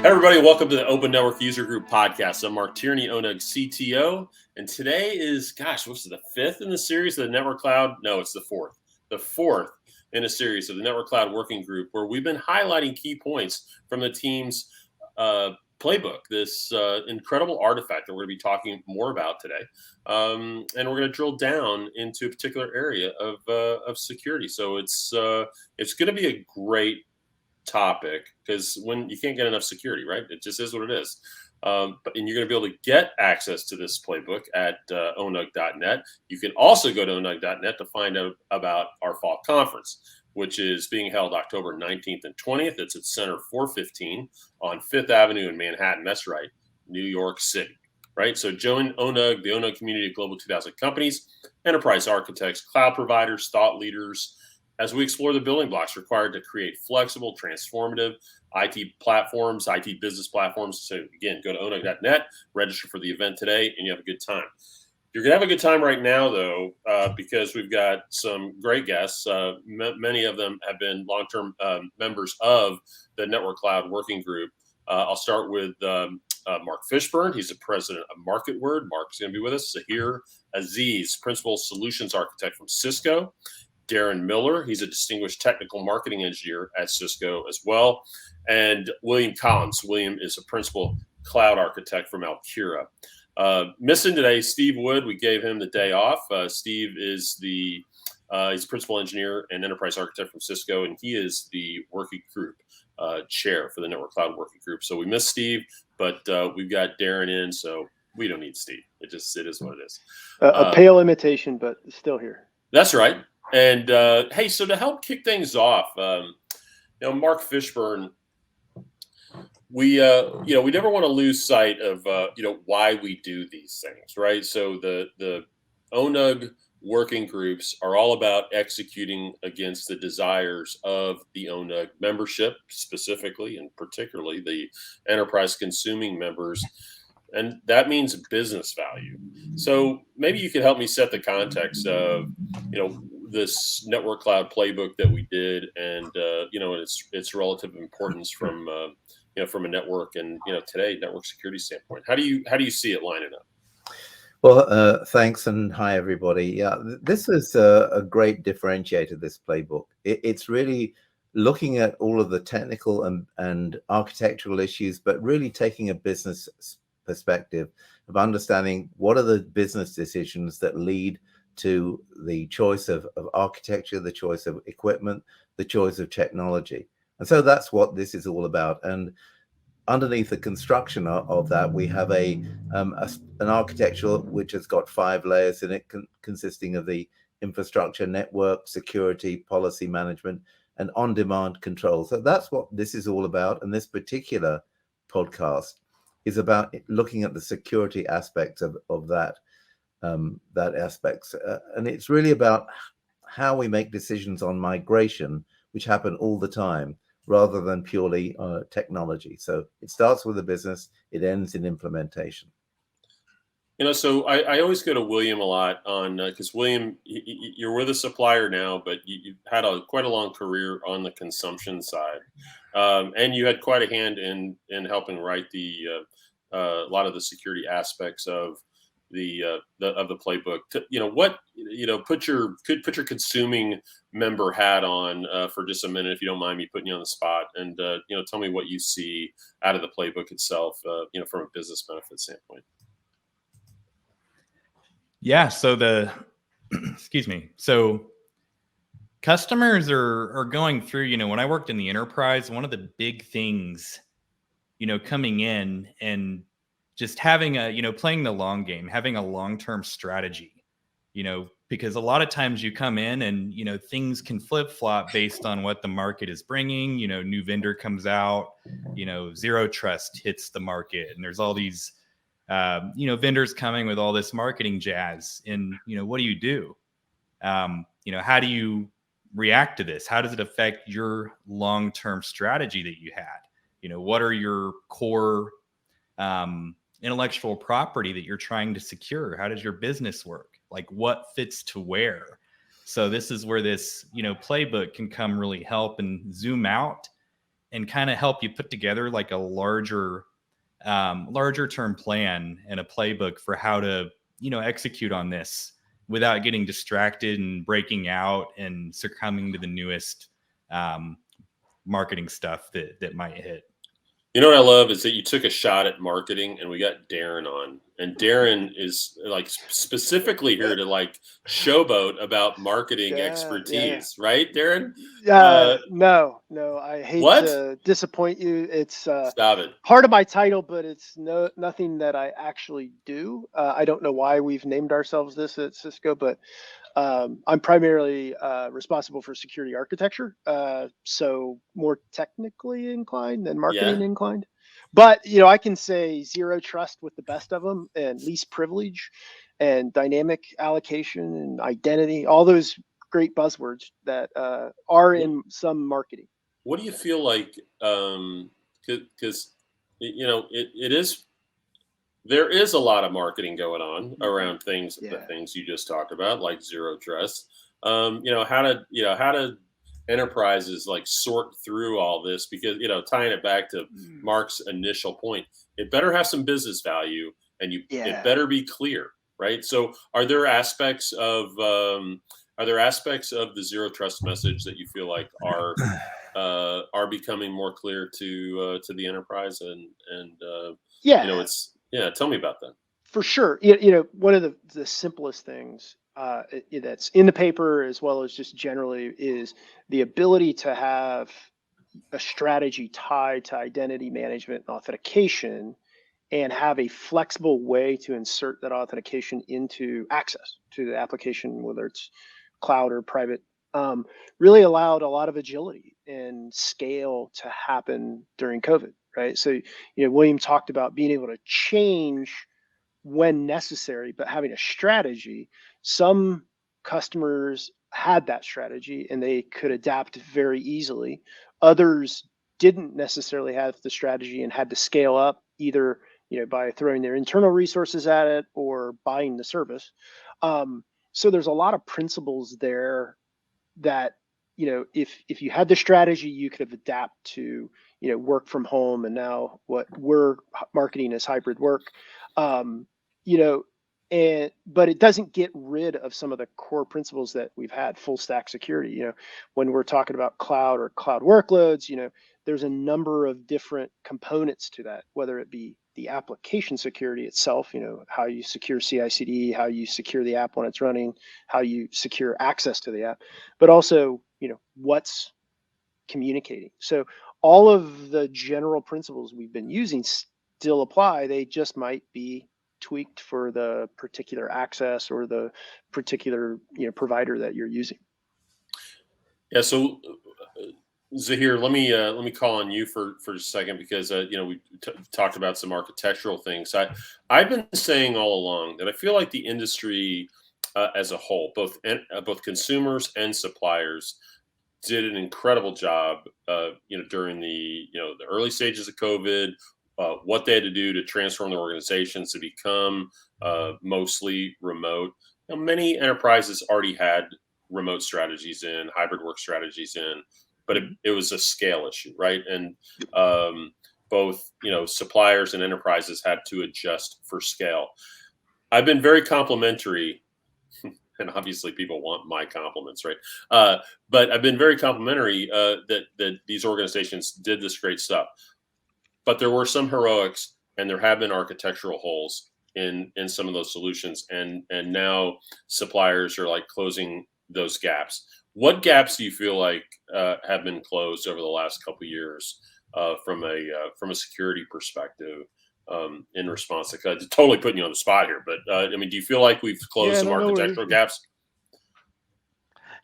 Hey everybody, welcome to the Open Network User Group podcast. I'm Mark Tierney, ONUG CTO, and today is, what's it, the fifth in the series of the Network Cloud? No, it's the fourth. The fourth in a series of the Network Cloud Working Group, where we've been highlighting key points from the team's playbook, this incredible artifact that we're going to be talking more about today. And we're going to drill down into a particular area of security. So it's going to be a great topic, because when you can't get enough security, right? It just is what it is. And you're going to be able to get access to this playbook at onug.net. You can also go to onug.net to find out about our fall conference, which is being held October 19th and 20th. It's at Center 415 on 5th Avenue in Manhattan. That's right, New York City, right? So join ONUG, the ONUG community of Global 2000 companies, enterprise architects, cloud providers, thought leaders, as we explore the building blocks required to create flexible, transformative IT platforms, IT business platforms. So again, go to onug.net, register for the event today, and you have a good time. You're going to have a good time right now, though, because we've got some great guests. Many of them have been long-term members of the Network Cloud Working Group. I'll start with Mark Fishburne. He's the president of MarketWord. Mark's going to be with us. Zahir Aziz, principal solutions architect from Cisco. Darren Miller, he's a distinguished technical marketing engineer at Cisco as well. And William Collins. William is a principal cloud architect from Alkira. Missing today, Steve Wood. We gave him the day off. Steve is he's principal engineer and enterprise architect from Cisco, and he is the working group chair for the Network Cloud Working Group. So we missed Steve, but we've got Darren in, so we don't need Steve. It is what it is. A pale imitation, but still here. That's right. And hey, so to help kick things off, Mark Fishburne, we never want to lose sight of why we do these things, right? So the ONUG working groups are all about executing against the desires of the ONUG membership, specifically and particularly the enterprise consuming members. And that means business value. So maybe you could help me set the context of, this network cloud playbook that we did, and its relative importance from a network and today network security standpoint. How do you see it lining up? Well, thanks, and hi everybody. Yeah, this is a great differentiator. This playbook. It's really looking at all of the technical and architectural issues, but really taking a business perspective of understanding what are the business decisions that lead to the choice of architecture, the choice of equipment, the choice of technology. And so that's what this is all about. And underneath the construction of that, we have an architecture which has got 5 layers in it, consisting of the infrastructure, network, security, policy management, and on-demand control. So that's what this is all about. And this particular podcast is about looking at the security aspects of that aspects. And it's really about how we make decisions on migration, which happen all the time, rather than purely technology. So it starts with the business, it ends in implementation. So I always go to William a lot on, because William, you're with a supplier now, but you've had quite a long career on the consumption side. And you had quite a hand in helping write a lot of the security aspects of the playbook. Put your consuming member hat on for just a minute, if you don't mind me putting you on the spot, and tell me what you see out of the playbook itself, from a business benefit standpoint. Yeah. So so customers are going through, when I worked in the enterprise, one of the big things, coming in and just having playing the long game, having a long-term strategy, because a lot of times you come in and, things can flip-flop based on what the market is bringing. New vendor comes out, zero trust hits the market, and there's all these, vendors coming with all this marketing jazz. And, what do you do? How do you react to this? How does it affect your long-term strategy that you had? What are your core intellectual property that you're trying to secure? How does your business work? Like, what fits to where? So this is where this, playbook can come really help and zoom out and kind of help you put together like a larger term plan and a playbook for how to, execute on this without getting distracted and breaking out and succumbing to the newest marketing stuff that might hit. You know what I love is that you took a shot at marketing, and we got Darren on, and Darren is like specifically here to like showboat about marketing expertise, right, Darren? No, I hate What? to disappoint you. It's Stop it. part of my title, but it's nothing that I actually do. I don't know why we've named ourselves this at Cisco, but I'm primarily responsible for security architecture, so more technically inclined than marketing inclined. But I can say zero trust with the best of them, and least privilege, and dynamic allocation, and identity. All those great buzzwords that are in some marketing. What do you feel like? Because it is. There is a lot of marketing going on around things, the things you just talked about, like zero trust. How to enterprises like sort through all this, because tying it back to Mark's initial point, it better have some business value, and it better be clear, right? So, are there aspects of the zero trust message that you feel like are becoming more clear to the enterprise, tell me about that. For sure. One of the simplest things that's in the paper, as well as just generally, is the ability to have a strategy tied to identity management and authentication, and have a flexible way to insert that authentication into access to the application, whether it's cloud or private. Really allowed a lot of agility and scale to happen during COVID, right? So, William talked about being able to change when necessary, but having a strategy. Some customers had that strategy and they could adapt very easily. Others didn't necessarily have the strategy and had to scale up, either by throwing their internal resources at it or buying the service. So there's a lot of principles there that if you had the strategy, you could have adapted to work from home, and now what we're marketing as hybrid work. But it doesn't get rid of some of the core principles that we've had. Full stack security, when we're talking about cloud or cloud workloads, there's a number of different components to that, whether it be the application security itself, how you secure CI/CD, how you secure the app when it's running, how you secure access to the app, but also, what's communicating. So all of the general principles we've been using still apply. They just might be tweaked for the particular access or the particular provider that you're using. Yeah. So Zahir, let me call on you for a second, because we talked about some architectural things. I've been saying all along that I feel like the industry as a whole, both consumers and suppliers, did an incredible job during the early stages of COVID, what they had to do to transform their organizations to become mostly remote. Many enterprises already had remote strategies in, hybrid work strategies in, but it was a scale issue, right? And both suppliers and enterprises had to adjust for scale. I've been very complimentary, and obviously people want my compliments, right? But I've been very complimentary that these organizations did this great stuff. But there were some heroics, and there have been architectural holes in some of those solutions, and now suppliers are like closing those gaps. What gaps do you feel like have been closed over the last couple of years from a security perspective in response to COVID? Totally putting you on the spot here, but do you feel like we've closed some architectural gaps?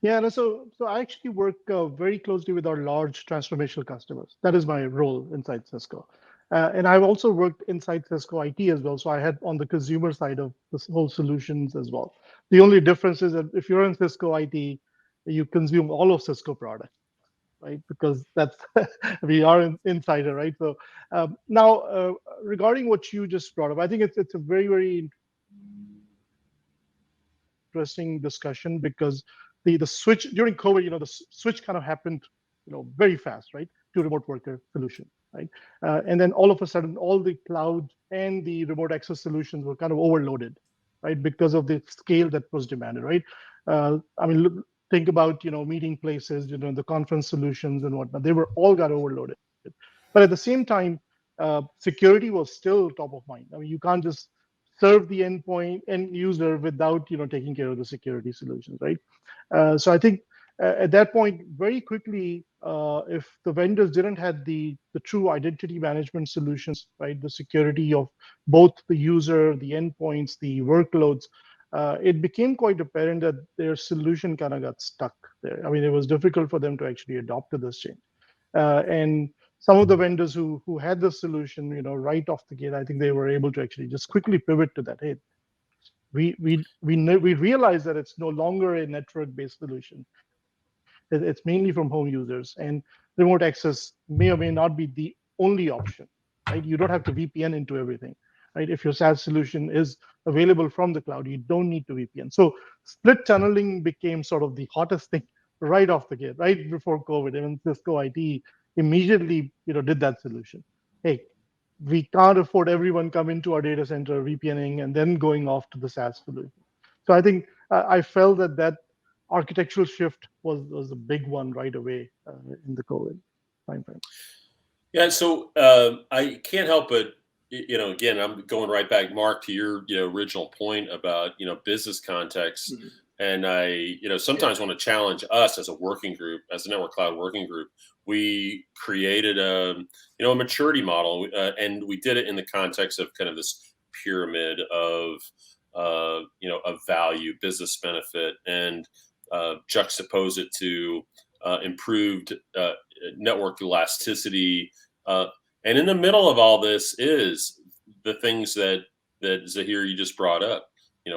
Yeah, so I actually work very closely with our large transformational customers. That is my role inside Cisco. And I've also worked inside Cisco IT as well. So I had on the consumer side of this whole solutions as well. The only difference is that if you're in Cisco IT, you consume all of Cisco products, right? Because that's we are an insider, right? So now regarding what you just brought up, I think it's a very, very interesting discussion, because the switch during COVID, the switch kind of happened, very fast, right? to remote worker solution, right? And then all of a sudden, all the cloud and the remote access solutions were kind of overloaded, right? Because of the scale that was demanded, right? I mean, look, think about, meeting places, the conference solutions and whatnot. They were all got overloaded. But at the same time, security was still top of mind. I mean, you can't just serve the endpoint end user without, taking care of the security solutions, right? So I think at that point, very quickly, if the vendors didn't have the true identity management solutions, right, the security of both the user, the endpoints, the workloads, it became quite apparent that their solution kind of got stuck there. I mean, it was difficult for them to actually adopt to this change. And some of the vendors who had the solution, right off the gate, I think they were able to actually just quickly pivot to that. Hey, we realize that it's no longer a network-based solution. It's mainly from home users, and remote access may or may not be the only option, right? You don't have to VPN into everything, right? If your SaaS solution is available from the cloud, you don't need to VPN. So split tunneling became sort of the hottest thing right off the gate, right before COVID. Even Cisco IT immediately, did that solution. Hey, we can't afford everyone coming to our data center, VPNing, and then going off to the SaaS solution. So I think I felt that architectural shift was a big one right away in the COVID timeframe. Yeah, so I can't help but again, I'm going right back, Mark, to your original point about business context, and I sometimes want to challenge us as a working group, as a network cloud working group. We created a maturity model, and we did it in the context of kind of this pyramid of of value, business benefit, and juxtapose it to improved network elasticity. And in the middle of all this is the things that Zahir, you just brought up.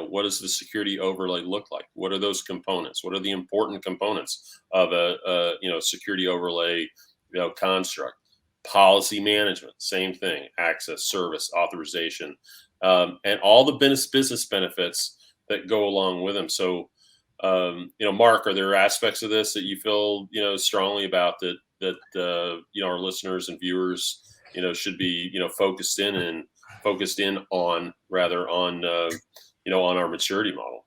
What does the security overlay look like? What are those components? What are the important components of a security overlay construct? Policy management, same thing. Access, service, authorization, and all the business benefits that go along with them. So, Mark, are there aspects of this that you feel strongly about that our listeners and viewers should be focused in on rather on on our maturity model?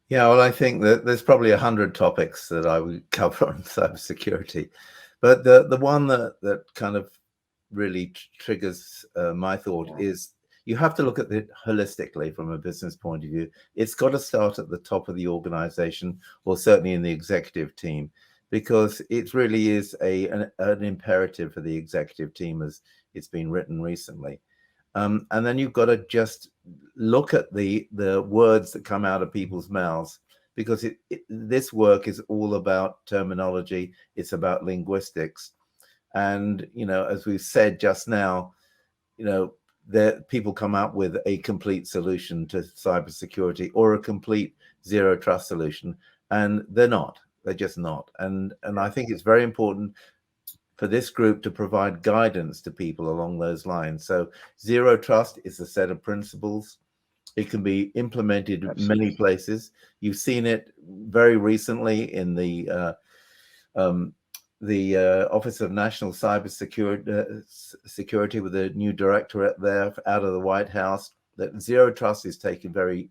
Yeah, well, I think that there's probably 100 topics that I would cover on cybersecurity, but the one that kind of really triggers my thought is you have to look at it holistically from a business point of view. It's got to start at the top of the organization, or certainly in the executive team, because it really is an imperative for the executive team, as it's been written recently. And then you've got to just look at the words that come out of people's mouths, because this work is all about terminology. It's about linguistics. And, as we've said just now, that people come up with a complete solution to cybersecurity or a complete zero trust solution, and they're not. They're just not. And I think it's very important for this group to provide guidance to people along those lines. So zero trust is a set of principles. It can be implemented in many places. You've seen it very recently in the Office of National Cyber Security with a new directorate there out of the White House. That zero trust is taken very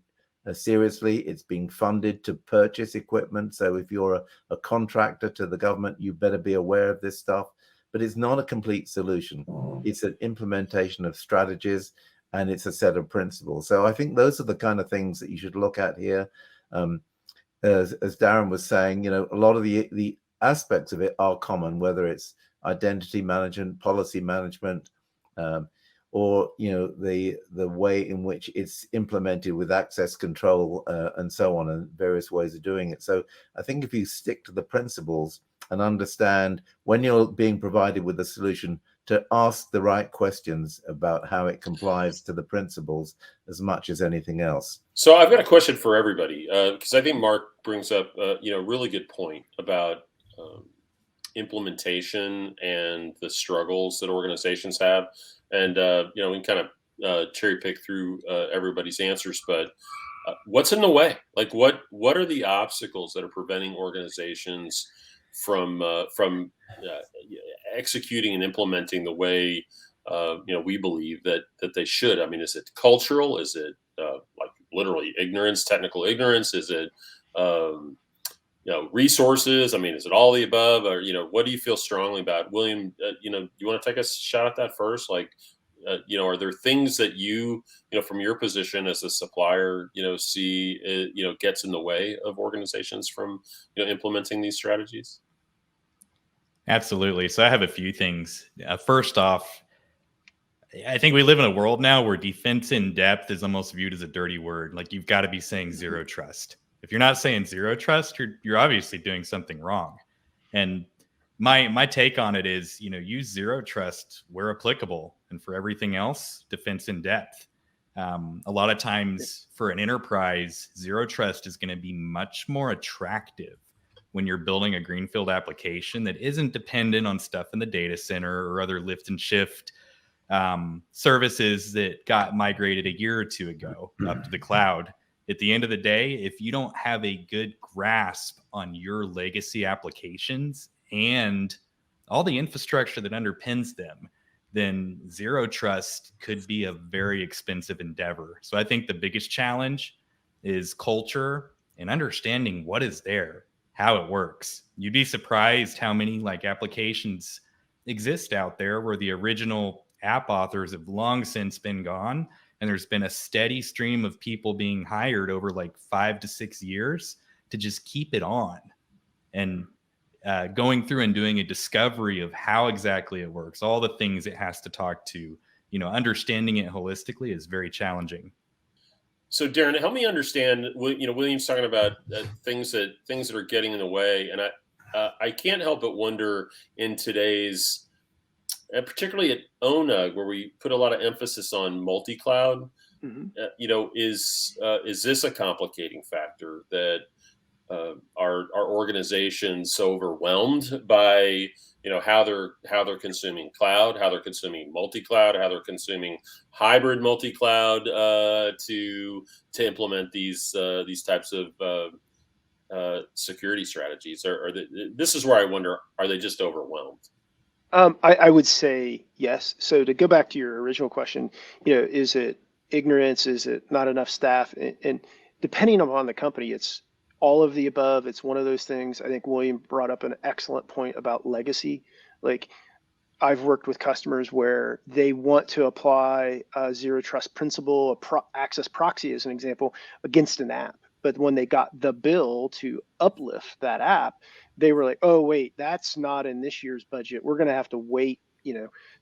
seriously. It's being funded to purchase equipment. So if you're a contractor to the government, you better be aware of this stuff. But it's not a complete solution. It's an implementation of strategies, and it's a set of principles. So I think those are the kind of things that you should look at here. As Darren was saying, a lot of the aspects of it are common, whether it's identity management, policy management, or the way in which it's implemented with access control and so on, and various ways of doing it. So I think if you stick to the principles and understand when you're being provided with a solution to ask the right questions about how it complies to the principles as much as anything else. So I've got a question for everybody, because I think Mark brings up a really good point about implementation and the struggles that organizations have. And, we can kind of cherry pick through everybody's answers, but what's in the way? Like what are the obstacles that are preventing organizations executing and implementing the way we believe that they should? I mean, is it cultural? Is it like literally ignorance, technical ignorance? Is it resources? I mean, is it all the above? Or what do you feel strongly about, William? You want to take a shot at that first? Like, are there things that from your position as a supplier, see gets in the way of organizations from implementing these strategies? Absolutely. So I have a few things. First off, I think we live in a world now where defense in depth is almost viewed as a dirty word. Like, you've got to be saying zero trust. If you're not saying zero trust, you're obviously doing something wrong. And my take on it is, use zero trust where applicable, and for everything else, defense in depth. A lot of times for an enterprise, zero trust is going to be much more attractive when you're building a greenfield application that isn't dependent on stuff in the data center or other lift and shift services that got migrated a year or two ago up to the cloud. At the end of the day, if you don't have a good grasp on your legacy applications and all the infrastructure that underpins them, then zero trust could be a very expensive endeavor. So I think the biggest challenge is culture and understanding what is there, how it works. You'd be surprised how many applications exist out there where the original app authors have long since been gone, and there's been a steady stream of people being hired over 5 to 6 years to just keep it on. And going through and doing a discovery of how exactly it works, all the things it has to talk to, understanding it holistically is very challenging. So Darren, help me understand. William's talking about things that are getting in the way, and I can't help but wonder in today's, particularly at ONUG, where we put a lot of emphasis on multi-cloud. Is this a complicating factor that our organizations so overwhelmed by how they're consuming cloud, how they're consuming multi-cloud, how they're consuming hybrid multi-cloud to implement these types of security strategies? This is where I wonder, are they just overwhelmed? I would say yes. So to go back to your original question, is it ignorance? Is it not enough staff? And depending upon the company, it's all of the above. It's one of those things. I think William brought up an excellent point about legacy. Like, I've worked with customers where they want to apply a zero trust principle, access proxy as an example, against an app. But when they got the bill to uplift that app, they were like, oh, wait, that's not in this year's budget. We're going to have to wait,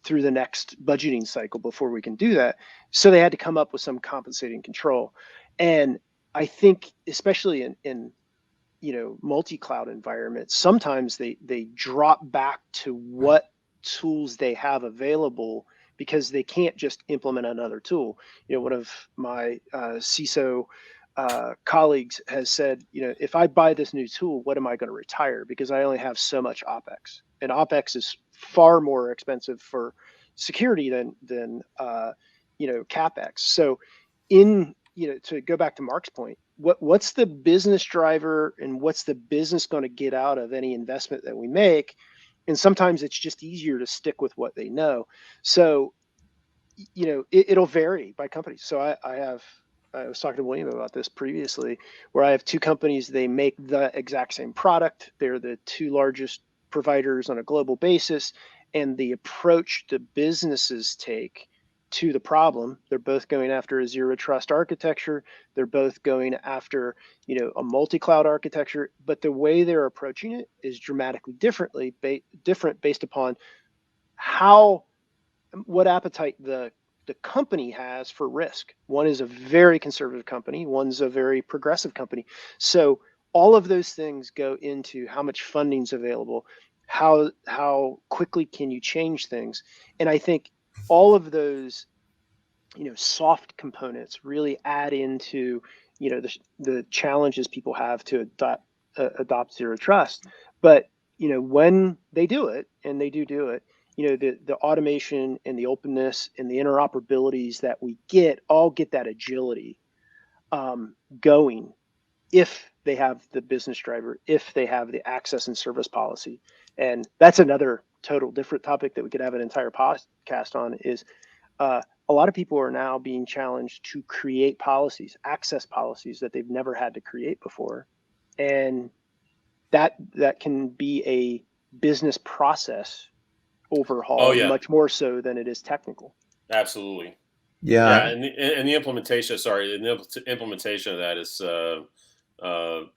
through the next budgeting cycle before we can do that. So they had to come up with some compensating control. And I think, especially in multi-cloud environments, sometimes they drop back to what tools they have available because they can't just implement another tool. One of my CISO colleagues has said, if I buy this new tool, what am I going to retire? Because I only have so much OpEx, and OpEx is far more expensive for security than CapEx. So to go back to Mark's point, what's the business driver and what's the business going to get out of any investment that we make? And sometimes it's just easier to stick with what they know. So, it'll vary by company. So I was talking to William about this previously, where I have two companies. They make the exact same product. They're the two largest providers on a global basis. And the approach the businesses take to the problem, they're both going after a zero trust architecture. They're both going after, a multi-cloud architecture, but the way they're approaching it is dramatically different based upon what appetite the company has for risk. One is a very conservative company. One's a very progressive company. So all of those things go into how much funding's available, how quickly can you change things. And I think all of those, soft components really add into, the challenges people have to adopt zero trust. But, when they do it, and they do it, the automation and the openness and the interoperabilities that we all get that agility going if they have the business driver, if they have the access and service policy. And that's another total different topic that we could have an entire podcast on, is a lot of people are now being challenged to create policies, access policies that they've never had to create before. And that can be a business process overhaul, much more so than it is technical. Absolutely. Yeah. And the implementation, the implementation of that is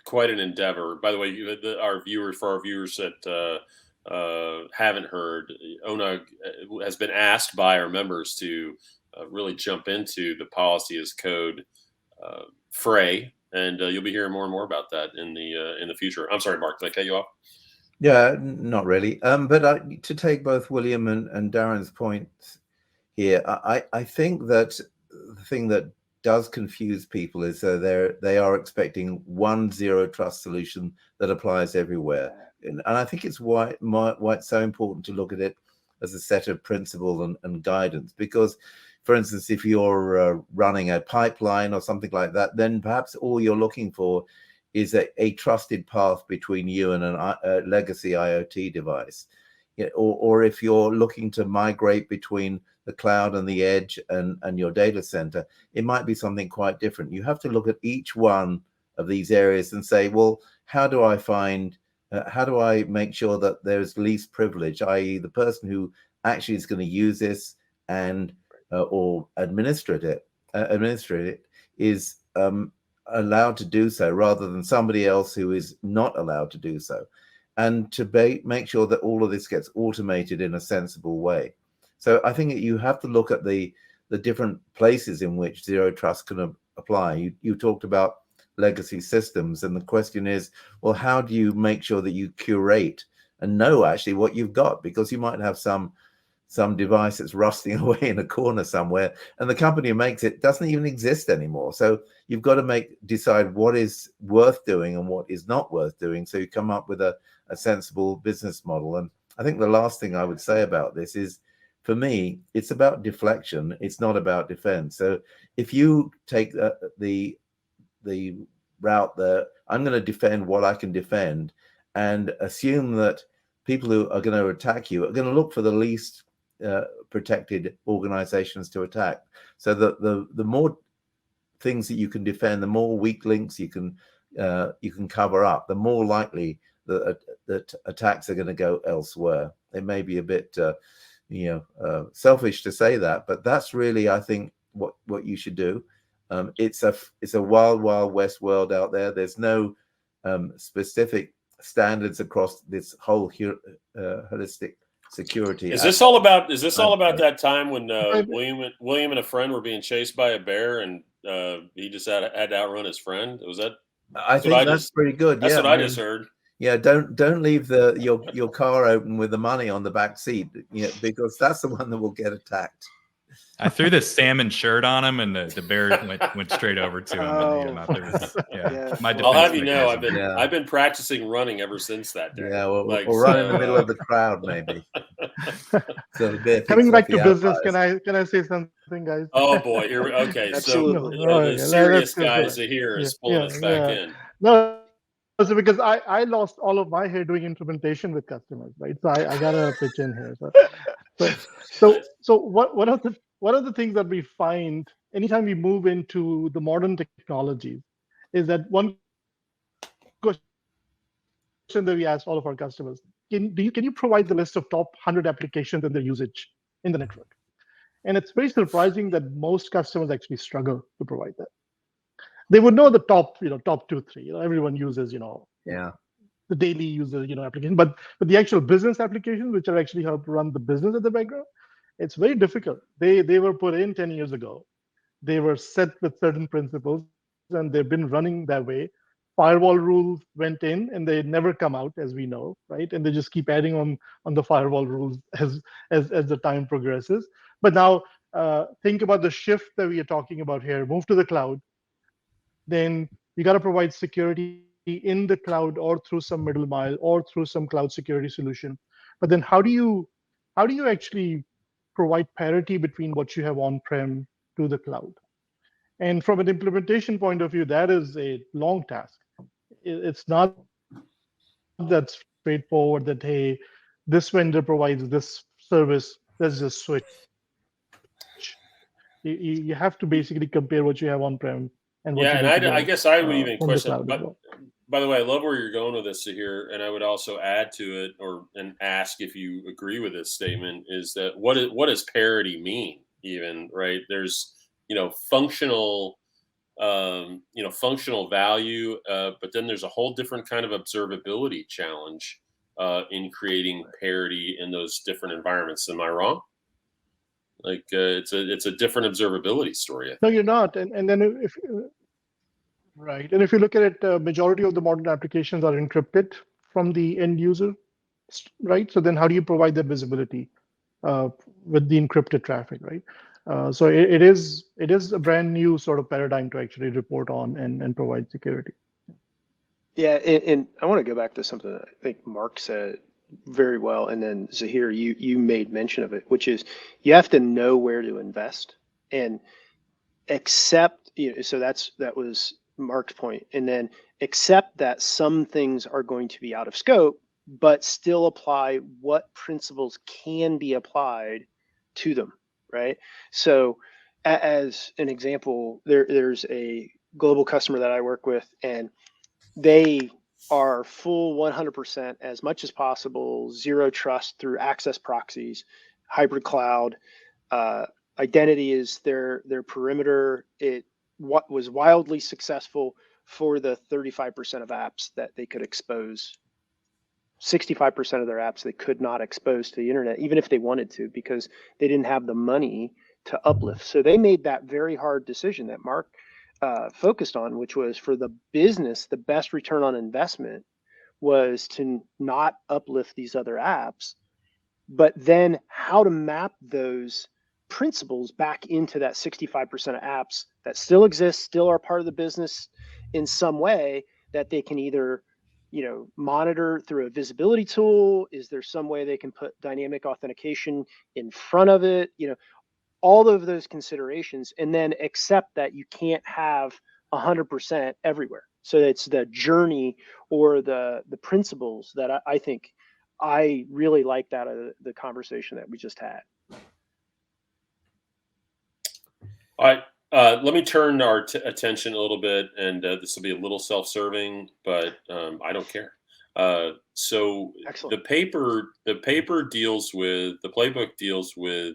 quite an endeavor. By the way, for our viewers that haven't heard, ONUG has been asked by our members to really jump into the policy as code fray, and you'll be hearing more and more about that in the future. I'm sorry, Mark, did I cut you off? Yeah, not really. But to take both William and Darren's points here, I think that the thing that does confuse people is they are expecting one zero trust solution that applies everywhere. And I think it's why it's so important to look at it as a set of principle and guidance. Because, for instance, if you're running a pipeline or something like that, then perhaps all you're looking for is a trusted path between you and a legacy IoT device. Or if you're looking to migrate between the cloud and the edge and your data center, it might be something quite different. You have to look at each one of these areas and say, well, how do I make sure that there's least privilege, i.e. the person who actually is going to use this and or administrate it is allowed to do so, rather than somebody else who is not allowed to do so, and to make sure that all of this gets automated in a sensible way. So I think you have to look at the different places in which zero trust can apply. You talked about legacy systems, and the question is, well, how do you make sure that you curate and know actually what you've got? Because you might have some device that's rusting away in a corner somewhere, and the company who makes it doesn't even exist anymore. So you've got to decide what is worth doing and what is not worth doing, so you come up with a sensible business model. And I think the last thing I would say about this is, for me, it's about deflection. It's not about defense. So if you take the route that I'm going to defend what I can defend, and assume that people who are going to attack you are going to look for the least protected organizations to attack. So that the more things that you can defend, the more weak links you can cover up, the more likely that attacks are going to go elsewhere. It may be a bit selfish to say that, but that's really, I think, what you should do. It's a wild west world out there. There's no specific standards across this whole holistic security. Is this all about that time when William and a friend were being chased by a bear, and he just had to outrun his friend? Was that? I think that's pretty good. That's what I just heard. Yeah, don't leave your car open with the money on the back seat, because that's the one that will get attacked. I threw this salmon shirt on him, and the bear went straight over to him and ate him out there. I'll have you know, I've been practicing running ever since that day. Yeah, we'll run in the middle of the crowd, maybe. So coming back to business, can I say something, guys? Oh boy, okay. Absolutely. So the serious guys are here is pulling us back in. No. So because I lost all of my hair doing implementation with customers, right? So I gotta pitch in here. So one of the things that we find anytime we move into the modern technologies is that one question that we ask all of our customers: Can you provide the list of top 100 applications and their usage in the network? And it's very surprising that most customers actually struggle to provide that. They would know the top 2, 3. Everyone uses, the daily user, application, but the actual business applications, which are actually help run the business at the background, it's very difficult. They were put in 10 years ago. They were set with certain principles, and they've been running that way. Firewall rules went in, and they never come out, as we know, right? And they just keep adding on the firewall rules as the time progresses. But now think about the shift that we are talking about here. Move to the cloud. Then you got to provide security in the cloud or through some middle mile or through some cloud security solution. But then how do you actually provide parity between what you have on-prem to the cloud? And from an implementation point of view, that is a long task. it's not that straightforward that, hey, this vendor provides this service, let's just switch. You have to basically compare what you have on-prem and what Yeah, you and need to I go guess I would even on the question. cloud as But well. by the way, I love where you're going with this here, and I would also add to it, and ask if you agree with this statement. Is that what does parity mean? Even right? There's functional functional value, but then there's a whole different kind of observability challenge in creating parity in those different environments. Am I wrong? Like it's a different observability story. No, you're not. And then if right, and if you look at it, majority of the modern applications are encrypted from the end user, right? So then how do you provide that visibility with the encrypted traffic, right? So it is a brand new sort of paradigm to actually report on and provide security. Yeah, and I want to go back to something that I think Mark said very well, and then Zahir, you made mention of it, which is you have to know where to invest and accept. So that was Mark's point, and then accept that some things are going to be out of scope, but still apply what principles can be applied to them, right? So, as an example, there's a global customer that I work with, and they are full 100% as much as possible, zero trust through access proxies, hybrid cloud. Identity is their perimeter. It was wildly successful for the 35% of apps that they could expose. 65% of their apps they could not expose to the internet, even if they wanted to, because they didn't have the money to uplift. So they made that very hard decision that Mark focused on, which was for the business, the best return on investment was to not uplift these other apps, but then how to map those principles back into that 65% of apps that still exist, still are part of the business in some way that they can either monitor through a visibility tool. Is there some way they can put dynamic authentication in front of it? All of those considerations, and then accept that you can't have 100% everywhere. So it's the journey or the principles that I think I really liked out of the conversation that we just had. All right. Let me turn our attention a little bit, and this will be a little self-serving, but I don't care. So Excellent. the playbook deals with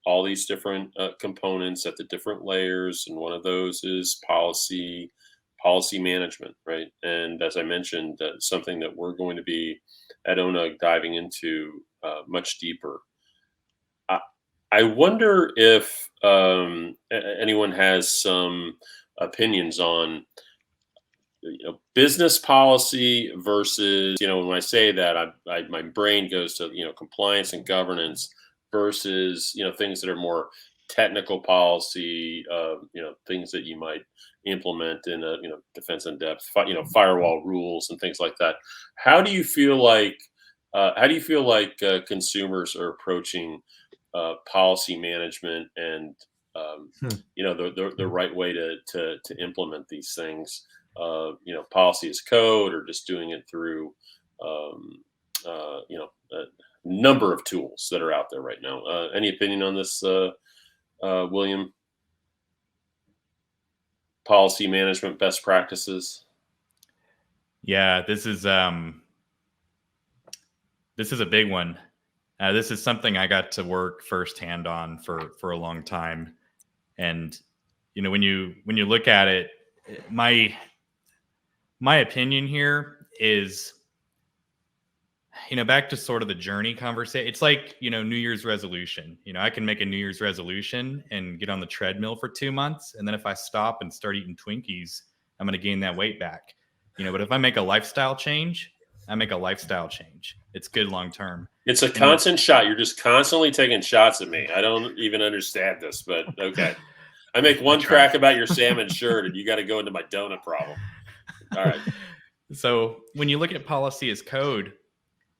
all these different components at the different layers, and one of those is policy management, right? And as I mentioned, something that we're going to be at ONUG diving into much deeper. I wonder if anyone has some opinions on business policy versus, when I say that, my brain goes to compliance and governance versus things that are more technical policy, things that you might implement in a defense in depth, firewall rules and things like that. How do you feel like consumers are approaching policy management and the right way to implement these things? Policy as code, or just doing it through a number of tools that are out there right now. Any opinion on this, William? Policy management best practices. Yeah, this is a big one. This is something I got to work firsthand on for a long time, and when you look at it, my opinion here is, back to sort of the journey conversation. It's like, New Year's resolution. I can make a New Year's resolution and get on the treadmill for 2 months, and then if I stop and start eating Twinkies, I'm going to gain that weight back. But if I make a lifestyle change, it's good long term. It's a constant shot. You're just constantly taking shots at me. I don't even understand this, but okay. I make one crack about your salmon shirt, and you got to go into my donut problem. All right. So when you look at policy as code,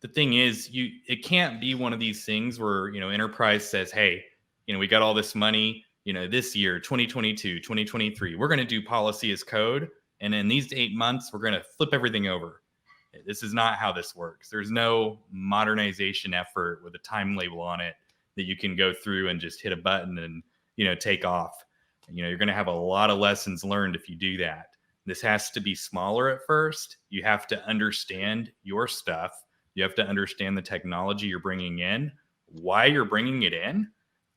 the thing is, it can't be one of these things where, enterprise says, hey, we got all this money, this year, 2022, 2023, we're going to do policy as code. And in these 8 months, we're going to flip everything over. This is not how this works. There's no modernization effort with a time label on it that you can go through and just hit a button and, take off. You're going to have a lot of lessons learned if you do that. This has to be smaller at first. You have to understand your stuff. You have to understand the technology you're bringing in, why you're bringing it in,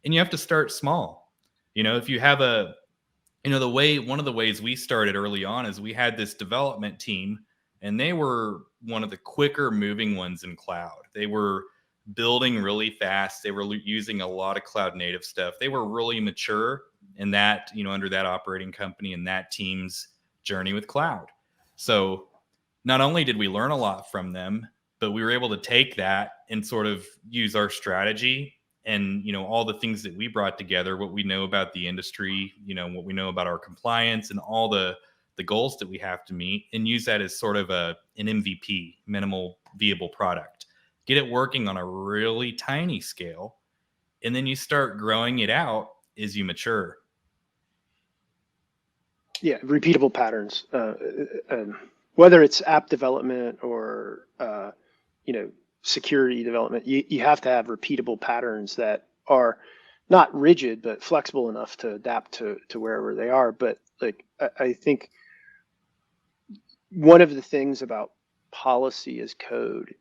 and you have to start small. If you have one of the ways we started early on is we had this development team, and they were one of the quicker moving ones in cloud. They were building really fast. They were using a lot of cloud native stuff. They were really mature in that, under that operating company and that team's journey with cloud. So not only did we learn a lot from them, but we were able to take that and sort of use our strategy and, all the things that we brought together, what we know about the industry, what we know about our compliance and all the goals that we have to meet, and use that as sort of an MVP, minimal viable product. Get it working on a really tiny scale, and then you start growing it out as you mature. Yeah, repeatable patterns. Whether it's app development or security development, you have to have repeatable patterns that are not rigid but flexible enough to adapt to wherever they are. But I think one of the things about policy as code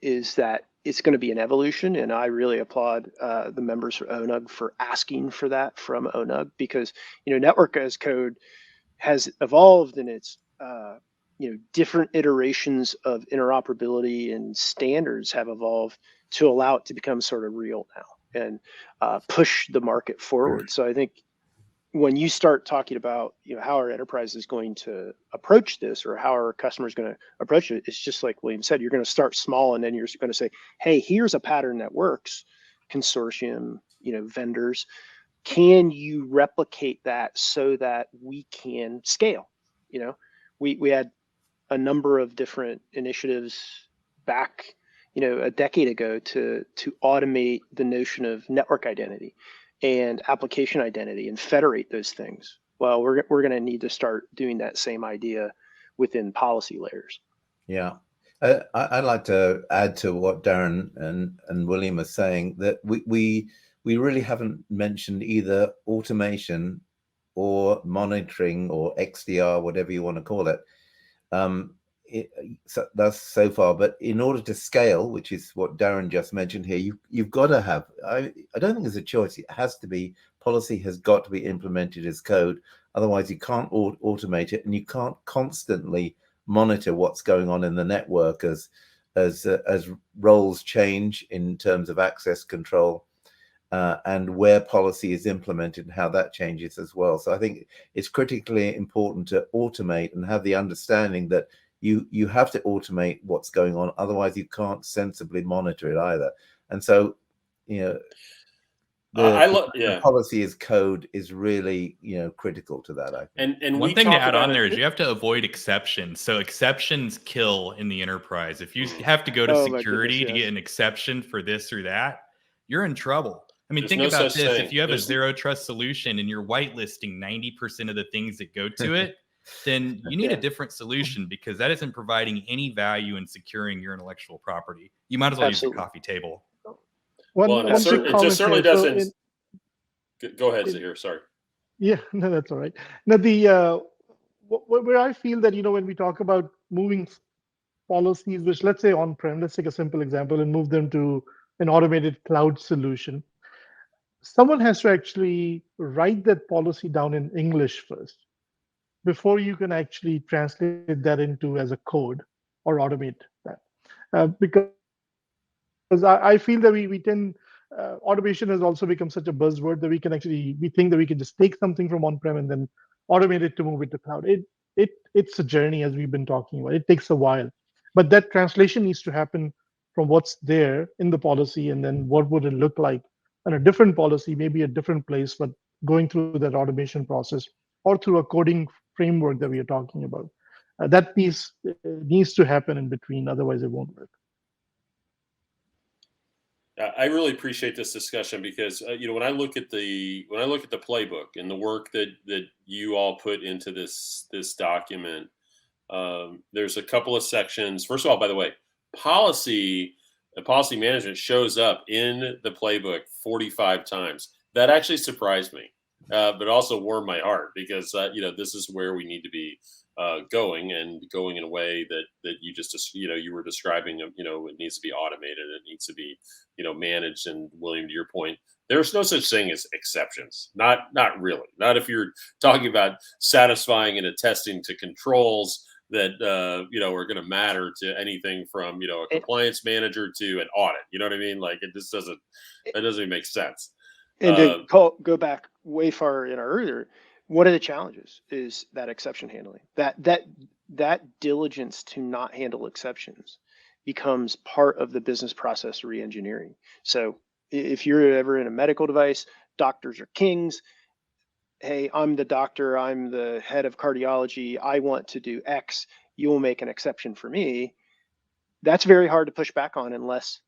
is that it's going to be an evolution, and I really applaud the members of ONUG for asking for that from ONUG, because network as code has evolved, and it's different iterations of interoperability and standards have evolved to allow it to become sort of real now and push the market forward. So I think when you start talking about how our enterprise is going to approach this, or how our customers going to approach it, it's just like William said, you're going to start small, and then you're going to say, hey, here's a pattern that works. Consortium, vendors, can you replicate that so that we can scale? We had a number of different initiatives back a decade ago to automate the notion of network identity and application identity and federate those things. Well, we're going to need to start doing that same idea within policy layers. Yeah. I'd like to add to what Darren and William are saying, that we really haven't mentioned either automation or monitoring or XDR, whatever you want to call it. That's so far. But in order to scale, which is what Darren just mentioned here, you've got to have, I don't think there's a choice. It has to be, policy has got to be implemented as code. Otherwise, you can't automate it, and you can't constantly monitor what's going on in the network as roles change in terms of access control, and where policy is implemented and how that changes as well. So I think it's critically important to automate and have the understanding that you have to automate what's going on. Otherwise, you can't sensibly monitor it either. And so, the policy as code is really, critical to that, I think. And one thing to add on there is you have to avoid exceptions. So exceptions kill in the enterprise. If you have to go to security to get an exception for this or that, you're in trouble. I mean, think about this. If you have a zero trust solution and you're whitelisting 90% of the things that go to it, then you need a different solution, because that isn't providing any value in securing your intellectual property. You might as well use a coffee table. It certainly doesn't. Go ahead, Zahir. Sorry. Yeah, no, that's all right. Now, where I feel that, when we talk about moving policies, which let's say on-prem, let's take a simple example and move them to an automated cloud solution, someone has to actually write that policy down in English first before you can actually translate that into as a code or automate that. Because I feel that we tend, automation has also become such a buzzword that we think that we can just take something from on-prem and then automate it to move it to cloud. It's a journey, as we've been talking about. It takes a while, but that translation needs to happen from what's there in the policy, and then what would it look like on a different policy, maybe a different place, but going through that automation process or through a coding framework that we are talking about. That piece needs to happen in between, otherwise it won't work. I really appreciate this discussion because when I look at the playbook and the work that you all put into this document, there's a couple of sections. First of all, by the way, policy management shows up in the playbook 45 times. That actually surprised me, but also warmed my heart because this is where we need to be going in a way that you were describing. It needs to be automated. It needs to be managed. And William, to your point, there's no such thing as exceptions. Not really. Not if you're talking about satisfying and attesting to controls that are going to matter to anything from a compliance manager to an audit. You know what I mean? Like it just doesn't even make sense. And to go back way far in our earlier, one of the challenges is that exception handling. That diligence to not handle exceptions becomes part of the business process re-engineering. So if you're ever in a medical device, doctors are kings. Hey, I'm the doctor, I'm the head of cardiology, I want to do X, you will make an exception for me. That's very hard to push back on unless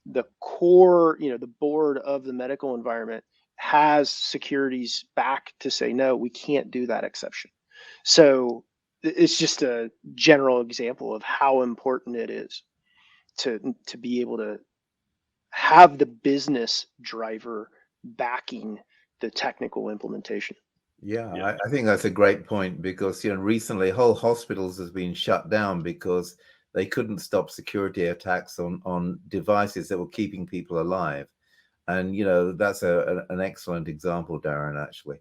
the core, the board of the medical environment has securities back to say, no, we can't do that exception. So it's just a general example of how important it is to be able to have the business driver backing the technical implementation. Yeah. I think that's a great point because recently whole hospitals has been shut down because they couldn't stop security attacks on devices that were keeping people alive, and that's an excellent example, Darren. Actually,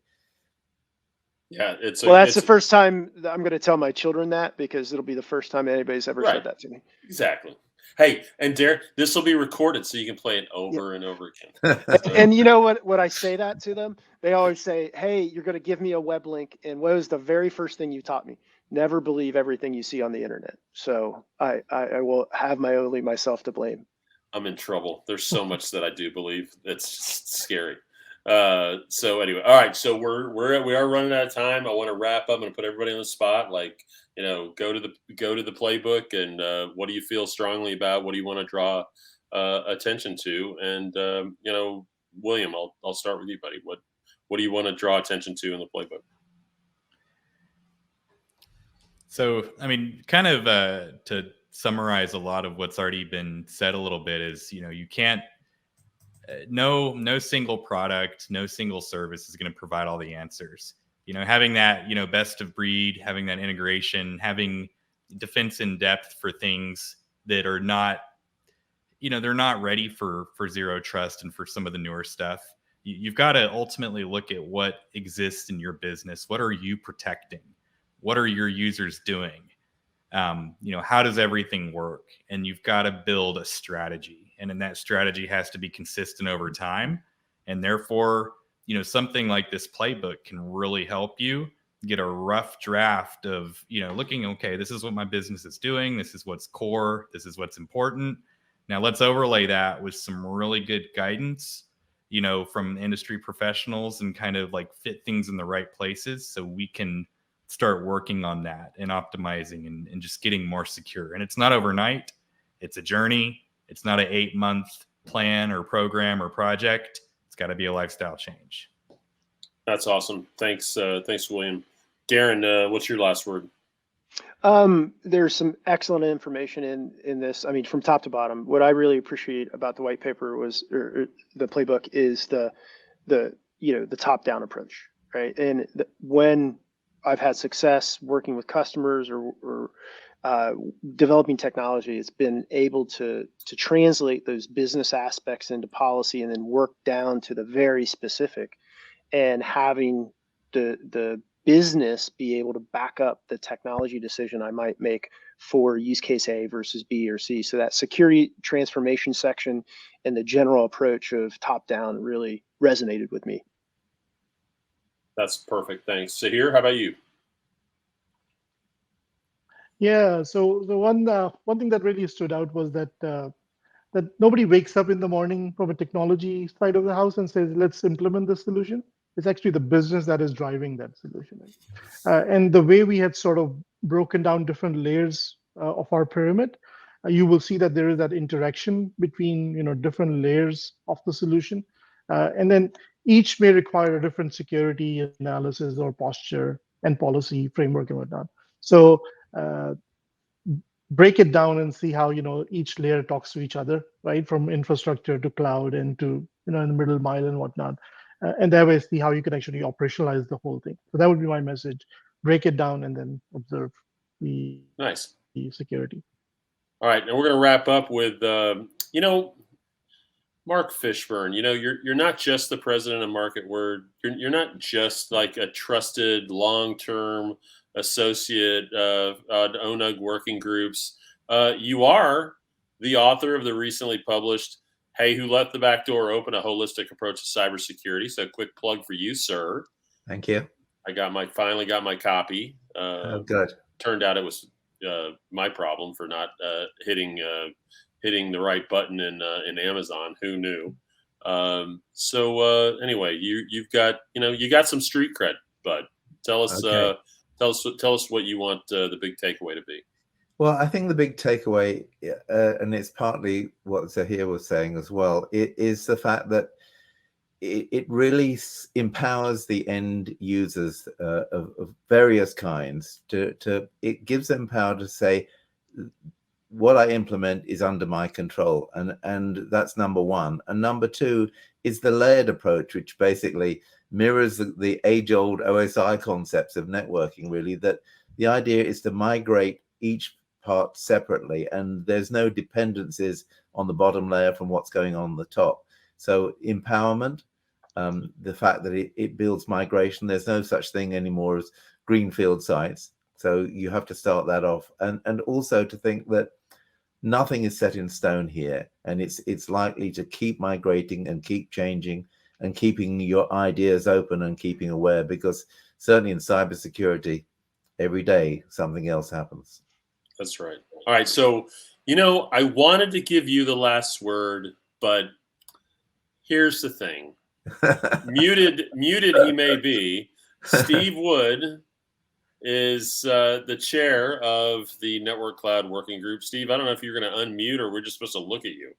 yeah, that's the first time that I'm going to tell my children that because it'll be the first time anybody's ever said that to me. Exactly. Hey, and Darren, this will be recorded so you can play it over and over again. And you know what I say that to them? They always say, hey, you're going to give me a web link. And what was the very first thing you taught me? Never believe everything you see on the internet. So I will have only myself to blame. I'm in trouble. There's so much that I do believe. It's just scary. So anyway, all right. So we are running out of time. I want to wrap up. I'm going to put everybody on the spot. Like, go to the playbook and what do you feel strongly about? What do you want to draw attention to? And William, I'll start with you, buddy. What do you want to draw attention to in the playbook? So, I mean, kind of to summarize a lot of what's already been said a little bit is, you can't, no single product, no single service is going to provide all the answers. Having that, best of breed, having that integration, having defense in depth for things that are not, they're not ready for zero trust and for some of the newer stuff. You've got to ultimately look at what exists in your business. What are you protecting? What are your users doing? How does everything work? And you've got to build a strategy. And then that strategy has to be consistent over time. And therefore, something like this playbook can really help you get a rough draft of, looking, okay, this is what my business is doing. This is what's core. This is what's important. Now let's overlay that with some really good guidance, from industry professionals and kind of like fit things in the right places so we can start working on that and optimizing and just getting more secure. And it's not overnight. It's a journey. It's not an 8-month plan or program or project. It's got to be a lifestyle change. That's awesome. Thanks, William. Darren, what's your last word? There's some excellent information in this. I mean, from top to bottom. What I really appreciate about the white paper was, or the playbook, is the top-down approach, right? And when I've had success working with customers or developing technology, it's been able to translate those business aspects into policy and then work down to the very specific, and having the business be able to back up the technology decision I might make for use case A versus B or C. So that security transformation section and the general approach of top down really resonated with me. That's perfect. Thanks. Sahir, how about you? Yeah, so the one thing that really stood out was that that nobody wakes up in the morning from a technology side of the house and says, let's implement this solution. It's actually the business that is driving that solution. And the way we had sort of broken down different layers of our pyramid, you will see that there is that interaction between different layers of the solution, and then each may require a different security analysis or posture and policy framework and whatnot. So break it down and see how each layer talks to each other, right, from infrastructure to cloud and to in the middle mile and whatnot, and that way see how you can actually operationalize the whole thing. So that would be my message: break it down and then observe the Nice. security. All right, and we're going to wrap up with Mark Fishburne. You're not just the president of MarketWord. You're not just like a trusted long-term associate of ONUG working groups. You are the author of the recently published "Hey, Who Left the Back Door Open? A Holistic Approach to Cybersecurity." So, quick plug for you, sir. Thank you. I finally got my copy. Good. Turned out it was my problem for not hitting the right button in Amazon. Who knew? Anyway, you've got you got some street cred, bud. Tell us what you want the big takeaway to be. Well, I think the big takeaway, and it's partly what Zahir was saying as well, it is the fact that it really empowers the end users of various kinds. It gives them power to say, what I implement is under my control, and that's number one. And number two is the layered approach, which basically mirrors the age-old OSI concepts of networking, really, that the idea is to migrate each part separately, and there's no dependencies on the bottom layer from what's going on the top. So empowerment, the fact that it builds migration. There's no such thing anymore as greenfield sites, so you have to start that off, and also to think that nothing is set in stone here, and it's likely to keep migrating and keep changing and keeping your ideas open and keeping aware, because certainly in cybersecurity, every day something else happens. That's right. All right. So, I wanted to give you the last word, but here's the thing. muted he may be. Steve Wood is the chair of the Network Cloud Working Group. Steve, I don't know if you're going to unmute or we're just supposed to look at you.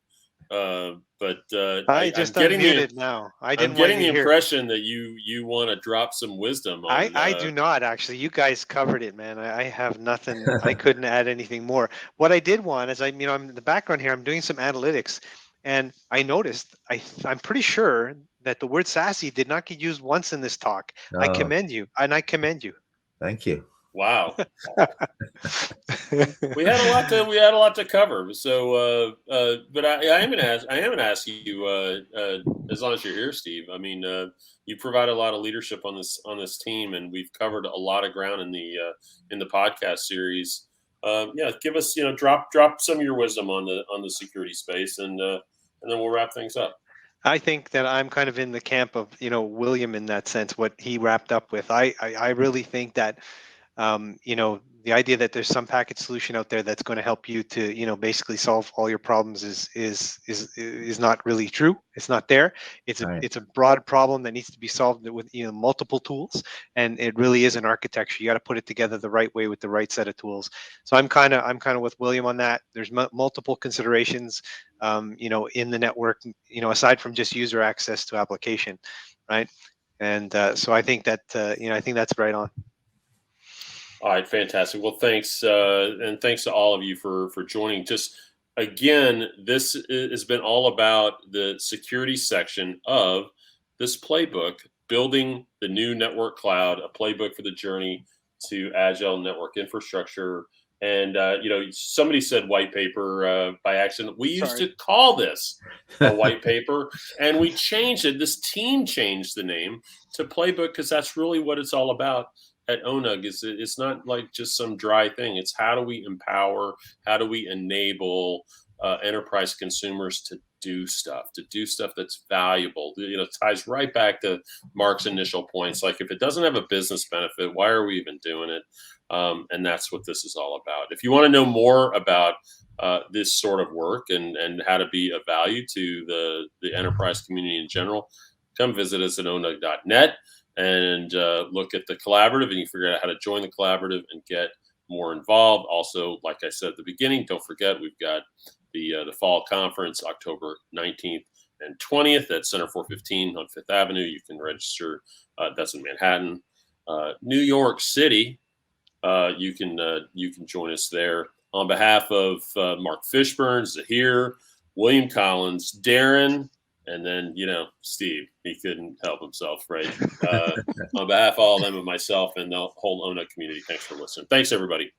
But I just unmuted now. I'm getting the impression that you want to drop some wisdom on. I do not, actually. You guys covered it, man. I have nothing. I couldn't add anything more. What I did want is I'm in the background here. I'm doing some analytics, and I noticed I'm pretty sure that the word sassy did not get used once in this talk. Oh. I commend you, and I commend you. Thank you. Wow. we had a lot to cover. So, but I am going to ask you, as long as you're here, Steve. I mean, you provide a lot of leadership on this team, and we've covered a lot of ground in the podcast series. Give us, drop some of your wisdom on the security space, and then we'll wrap things up. I think that I'm kind of in the camp of William in that sense. What he wrapped up with, I really think that. The idea that there's some package solution out there that's going to help you to, basically solve all your problems is not really true. It's not there. It's a broad problem that needs to be solved with multiple tools, and it really is an architecture. You got to put it together the right way with the right set of tools. So I'm kind of with William on that. There's multiple considerations, in the network, aside from just user access to application, right? And so I think that I think that's right on. All right, fantastic. Well, thanks, and thanks to all of you for joining. Just again, this has been all about the security section of this playbook, building the new network cloud, a playbook for the journey to agile network infrastructure. And somebody said white paper by accident. We used to call this a white paper, and we changed it. This team changed the name to Playbook because that's really what it's all about. At ONUG, it's not like just some dry thing. It's how do we empower, how do we enable enterprise consumers to do stuff that's valuable. It ties right back to Mark's initial points. Like if it doesn't have a business benefit, why are we even doing it? And that's what this is all about. If you want to know more about this sort of work and how to be of value to the enterprise community in general, come visit us at onug.net. And look at the collaborative, and you figure out how to join the collaborative and get more involved. Also, like I said at the beginning, don't forget we've got the fall conference October 19th and 20th at Center 415 on Fifth Avenue. You can register. That's in Manhattan. New York City, you can join us there. On behalf of Mark Fishburne, Zahir, William Collins, Darren, and then, Steve, he couldn't help himself, right? On behalf of all of them and myself and the whole ONUG community, thanks for listening. Thanks, everybody.